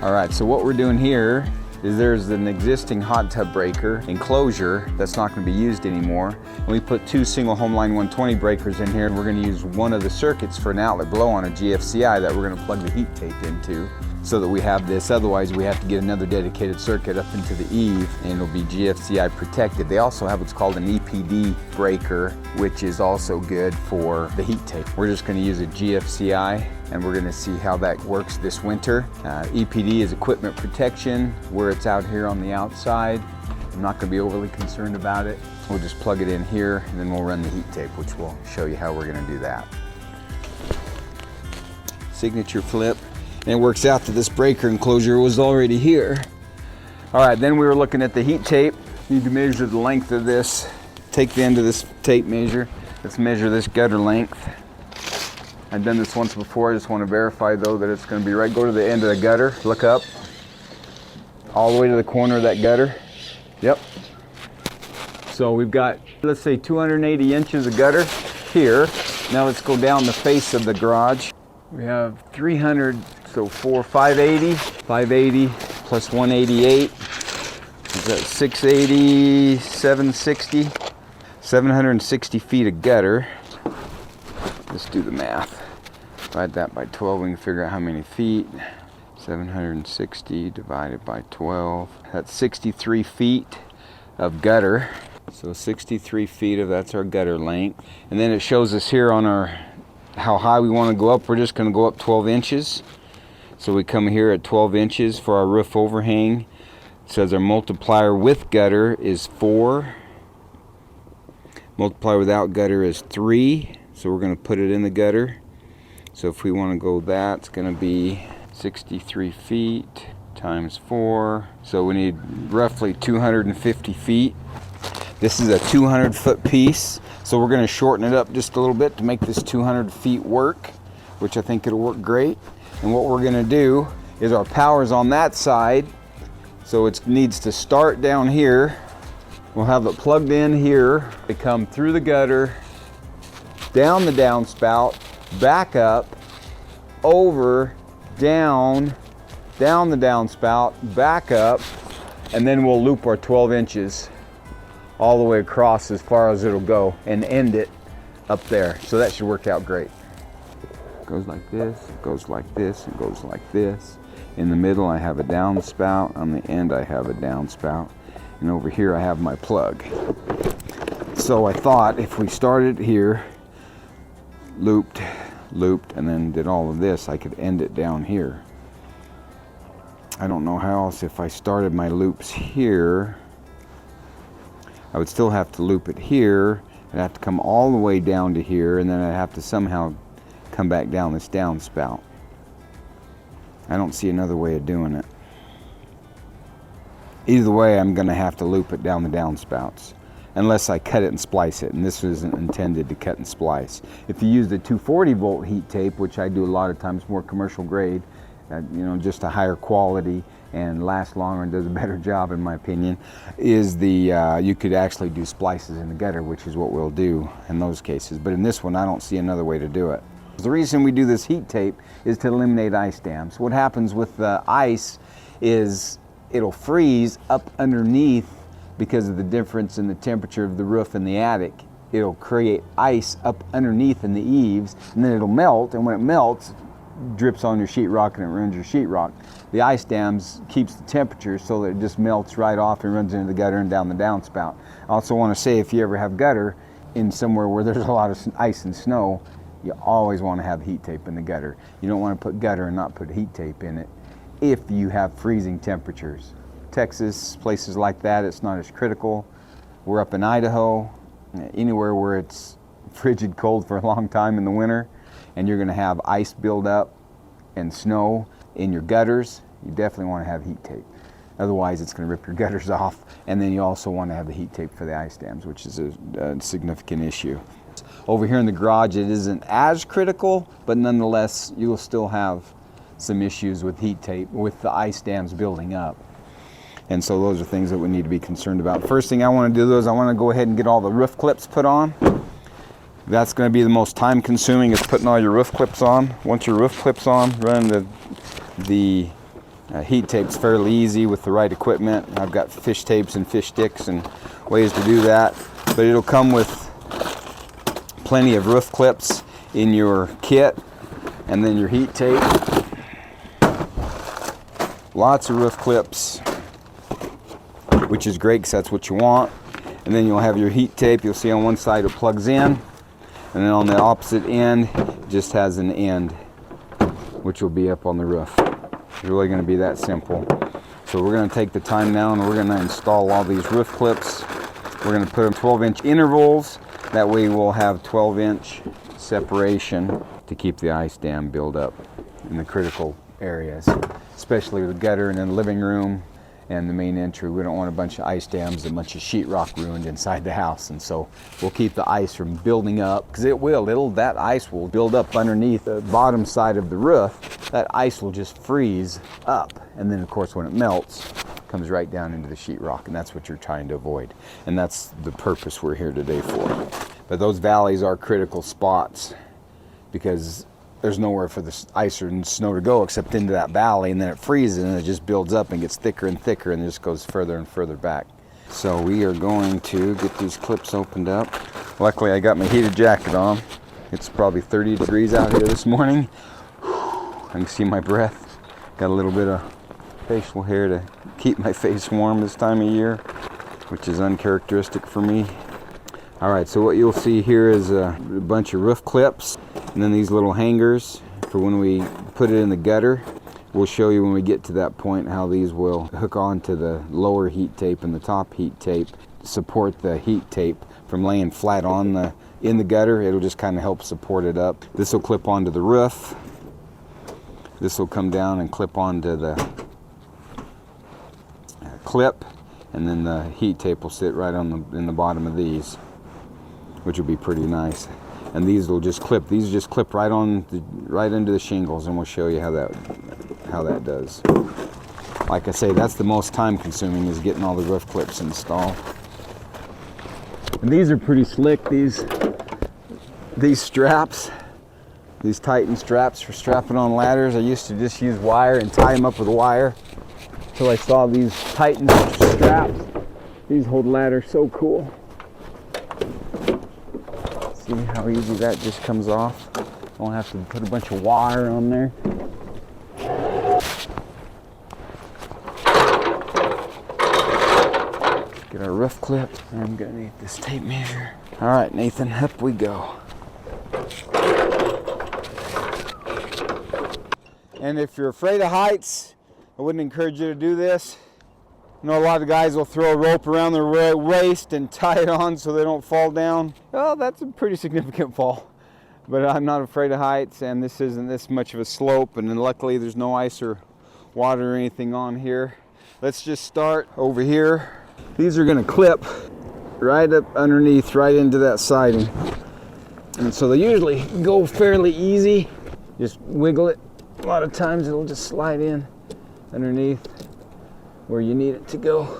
All right, so what we're doing here is there's an existing hot tub breaker enclosure that's not going to be used anymore. And we put 2 single Homeline 120 breakers in here, and we're going to use one of the circuits for an outlet blow on a GFCI that we're going to plug the heat tape into so that we have this. Otherwise, we have to get another dedicated circuit up into the eave, and it'll be GFCI protected. They also have what's called an EPD breaker, which is also good for the heat tape. We're just going to use a GFCI, and we're going to see how that works this winter. EPD is equipment protection where it's out here on the outside. I'm not going to be overly concerned about it. We'll just plug it in here, and then we'll run the heat tape, which will show you how we're going to do that. Signature flip. And it works out that this breaker enclosure was already here. All right, then we were looking at the heat tape. Need to measure the length of this. Take the end of this tape measure. Let's measure this gutter length. I've done this once before. I just want to verify though that it's going to be right. Go to the end of the gutter, look up, all the way to the corner of that gutter. Yep. So we've got, let's say 280 inches of gutter here. Now let's go down the face of the garage. We have 300, so 580 plus 188. Is that 680, 760? 760 feet of gutter. Let's do the math. Divide that by 12, we can figure out how many feet. 760 divided by 12. That's 63 feet of gutter. So 63 feet of that's our gutter length. And then it shows us here on our how high we want to go up. We're just going to go up 12 inches. So we come here at 12 inches for our roof overhang. It says our multiplier with gutter is 4. Multiplier without gutter is 3. So we're going to put it in the gutter. So if we want to go that, it's going to be 63 feet times 4. So we need roughly 250 feet. This is a 200-foot piece. So we're going to shorten it up just a little bit to make this 200 feet work, which I think it'll work great. And what we're going to do is our power's on that side. So it needs to start down here. We'll have it plugged in here. They come through the gutter, down the downspout, back up, over, down the downspout, back up, and then we'll loop our 12 inches all the way across as far as it'll go and end it up there. So that should work out great. Goes like this, goes like this, and goes like this. In the middle I have a downspout, on the end I have a downspout, and over here I have my plug. So I thought if we started here, looped, and then did all of this, I could end it down here. I don't know how else. If I started my loops here, I would still have to loop it here. I'd have to come all the way down to here, and then I'd have to somehow come back down this downspout. I don't see another way of doing it. Either way, I'm going to have to loop it down the downspouts, unless I cut it and splice it, and this isn't intended to cut and splice. If you use the 240 volt heat tape, which I do a lot of times, more commercial grade, you know, just a higher quality and lasts longer and does a better job in my opinion, is the you could actually do splices in the gutter, which is what we'll do in those cases. But in this one, I don't see another way to do it. The reason we do this heat tape is to eliminate ice dams. What happens with the ice is it'll freeze up underneath because of the difference in the temperature of the roof and the attic. It'll create ice up underneath in the eaves, and then it'll melt, and when it melts, drips on your sheetrock and it ruins your sheetrock. The ice dams keeps the temperature so that it just melts right off and runs into the gutter and down the downspout. I also want to say, if you ever have gutter in somewhere where there's a lot of ice and snow, you always want to have heat tape in the gutter. You don't want to put gutter and not put heat tape in it if you have freezing temperatures. Texas, places like that, it's not as critical. We're up in Idaho, anywhere where it's frigid cold for a long time in the winter, and you're going to have ice build up and snow in your gutters, you definitely want to have heat tape. Otherwise, it's going to rip your gutters off, and then you also want to have the heat tape for the ice dams, which is a significant issue. Over here in the garage, it isn't as critical, but nonetheless, you'll still have some issues with heat tape, with the ice dams building up. And so those are things that we need to be concerned about. First thing I want to do is I want to go ahead and get all the roof clips put on. That's going to be the most time consuming, is putting all your roof clips on. Once your roof clips on, run the Heat tape's fairly easy with the right equipment. I've got fish tapes and fish sticks and ways to do that. But it'll come with plenty of roof clips in your kit, and then your heat tape. Lots of roof clips, which is great because that's what you want. And then you'll have your heat tape. You'll see on one side it plugs in, and then on the opposite end it just has an end, which will be up on the roof. It's really going to be that simple. So we're going to take the time now and we're going to install all these roof clips. We're going to put them 12-inch intervals. That way we'll have 12-inch separation to keep the ice dam build up in the critical areas, especially the gutter and then the living room and the main entry. We don't want a bunch of ice dams, a bunch of sheetrock ruined inside the house, and so we'll keep the ice from building up, because that ice will build up underneath the bottom side of the roof. That ice will just freeze up, and then of course when it melts, it comes right down into the sheetrock, and that's what you're trying to avoid, and that's the purpose we're here today for. But those valleys are critical spots because there's nowhere for the ice or snow to go except into that valley, and then it freezes and it just builds up and gets thicker and thicker and just goes further and further back. So we are going to get these clips opened up. Luckily I got my heated jacket on. It's probably 30 degrees out here this morning. I can see my breath. Got a little bit of facial hair to keep my face warm this time of year, which is uncharacteristic for me. Alright, so what you'll see here is a bunch of roof clips, and then these little hangers for when we put it in the gutter. We'll show you when we get to that point how these will hook onto the lower heat tape and the top heat tape, support the heat tape from laying flat on in the gutter. It'll just kind of help support it up. This will clip onto the roof. This will come down and clip onto the clip, and then the heat tape will sit right in the bottom of these, which will be pretty nice. And these will just clip. These just clip right into the shingles, and we'll show you how that does. Like I say, that's the most time consuming, is getting all the roof clips installed. And these are pretty slick. These straps, these Titan straps for strapping on ladders. I used to just use wire and tie them up with wire until I saw these Titan straps. These hold ladders so cool. See how easy that just comes off? Don't have to put a bunch of wire on there. Get our roof clip. I'm gonna need this tape measure. All right, Nathan, up we go. And if you're afraid of heights, I wouldn't encourage you to do this. I know a lot of guys will throw a rope around their waist and tie it on so they don't fall down. Well, that's a pretty significant fall. But I'm not afraid of heights, and this isn't this much of a slope, and then luckily there's no ice or water or anything on here. Let's just start over here. These are gonna clip right up underneath, right into that siding. And so they usually go fairly easy. Just wiggle it. A lot of times it'll just slide in underneath where you need it to go.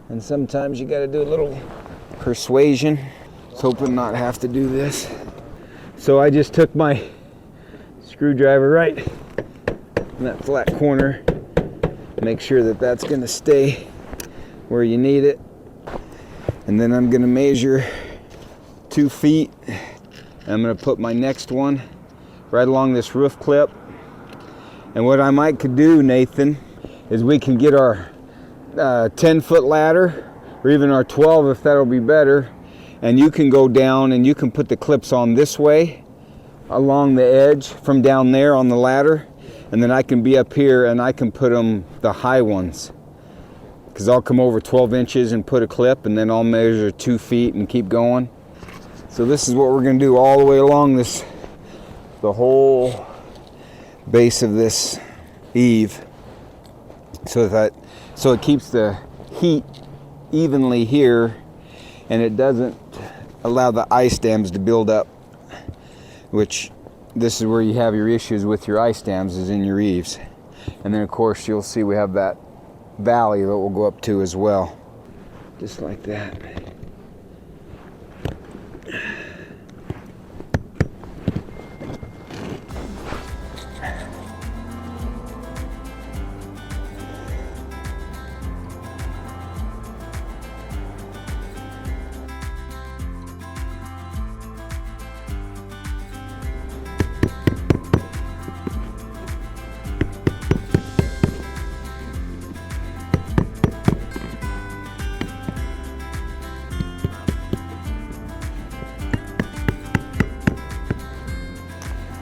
And sometimes you got to do a little persuasion. I was hoping not to have to do this. So I just took my screwdriver right in that flat corner. Make sure that that's going to stay where you need it. And then I'm going to measure 2 feet. I'm going to put my next one right along this roof clip. And what I might could do, Nathan, is we can get our 10-foot ladder, or even our 12 if that'll be better, and you can go down and you can put the clips on this way along the edge from down there on the ladder, and then I can be up here and I can put them, the high ones, because I'll come over 12 inches and put a clip, and then I'll measure 2 feet and keep going. So this is what we're going to do all the way along this, the whole base of this eave. So it keeps the heat evenly here, and it doesn't allow the ice dams to build up, which this is where you have your issues with your ice dams, is in your eaves. And then of course you'll see we have that valley that we'll go up to as well, just like that.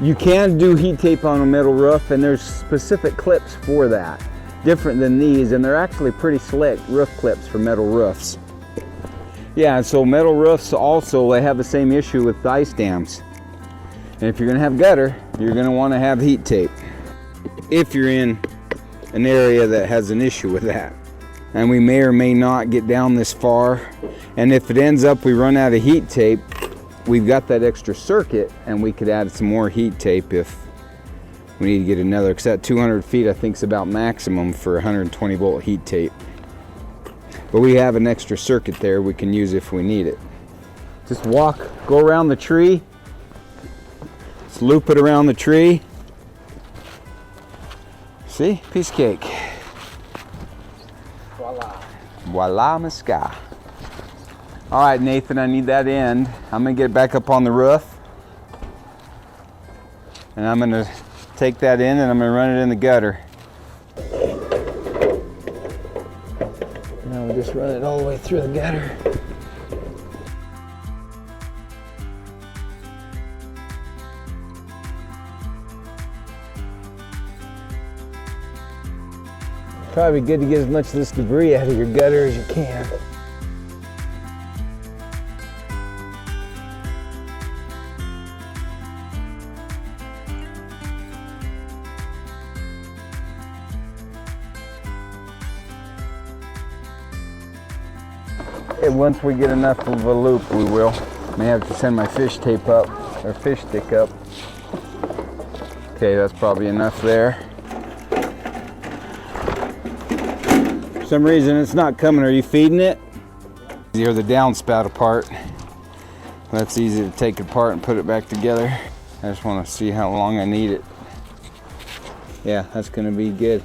You can do heat tape on a metal roof, and there's specific clips for that, different than these, and they're actually pretty slick roof clips for metal roofs. Yeah, so metal roofs also, they have the same issue with ice dams. And if you're gonna have gutter, you're gonna wanna have heat tape. If you're in an area that has an issue with that. And we may or may not get down this far. And if it ends up we run out of heat tape, we've got that extra circuit and we could add some more heat tape if we need to get another, because that 200 feet I think is about maximum for 120 volt heat tape. But we have an extra circuit there we can use if we need it. Just go around the tree. Just loop it around the tree. See, piece of cake. Voila. Voila, Masca. All right, Nathan, I need that end. I'm gonna get back up on the roof. And I'm gonna take that in and I'm gonna run it in the gutter. Now we'll just run it all the way through the gutter. Probably good to get as much of this debris out of your gutter as you can. And once we get enough of a loop, we will. May have to send my fish tape up, or fish stick up. Okay, that's probably enough there. For some reason it's not coming. Are you feeding it? You hear the downspout apart. That's easy to take it apart and put it back together. I just want to see how long I need it. Yeah, that's going to be good.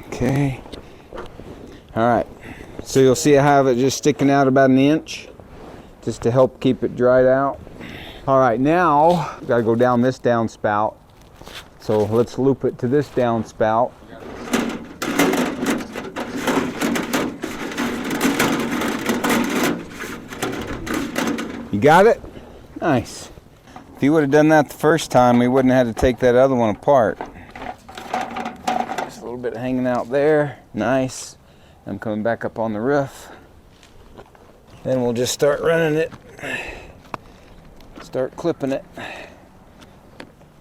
Okay. All right. So you'll see I have it just sticking out about an inch, just to help keep it dried out. All right, now got to go down this downspout. So let's loop it to this downspout. You got it? Nice. If you would have done that the first time, we wouldn't have had to take that other one apart. Just a little bit hanging out there. Nice. I'm coming back up on the roof. Then we'll just start running it. Start clipping it.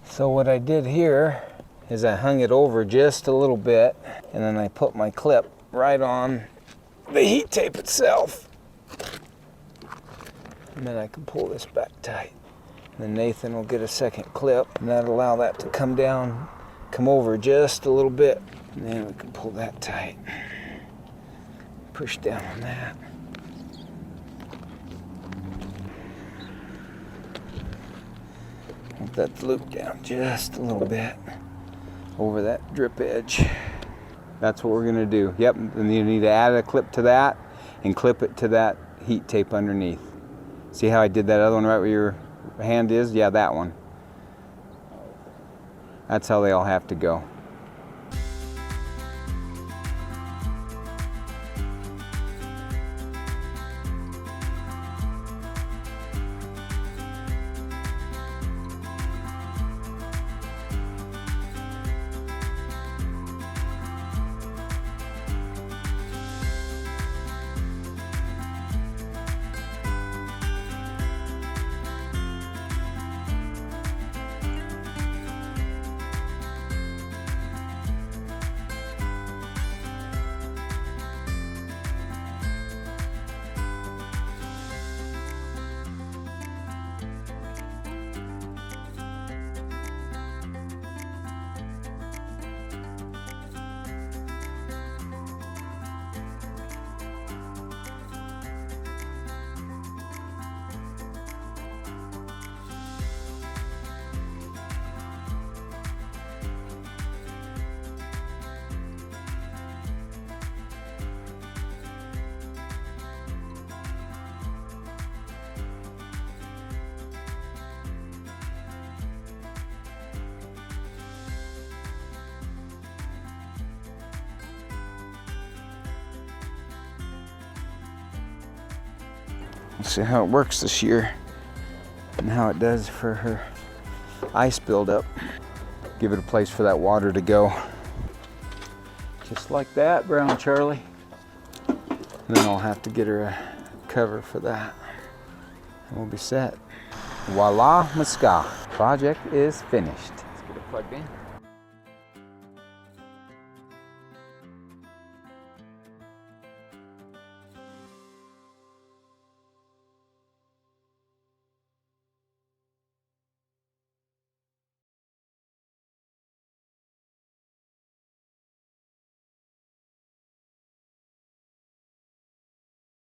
So what I did here is I hung it over just a little bit, and then I put my clip right on the heat tape itself. And then I can pull this back tight. And then Nathan will get a second clip, and that'll allow that to come down, come over just a little bit. And then we can pull that tight. Push down on that. Let that loop down just a little bit over that drip edge. That's what we're gonna do. Yep, and you need to add a clip to that and clip it to that heat tape underneath. See how I did that other one right where your hand is? Yeah, that one. That's how they all have to go. We'll see how it works this year and how it does for her ice buildup. Give it a place for that water to go. Just like that, Brown Charlie. And then I'll have to get her a cover for that. And we'll be set. Voila, Musca. Project is finished. Let's get it plugged in.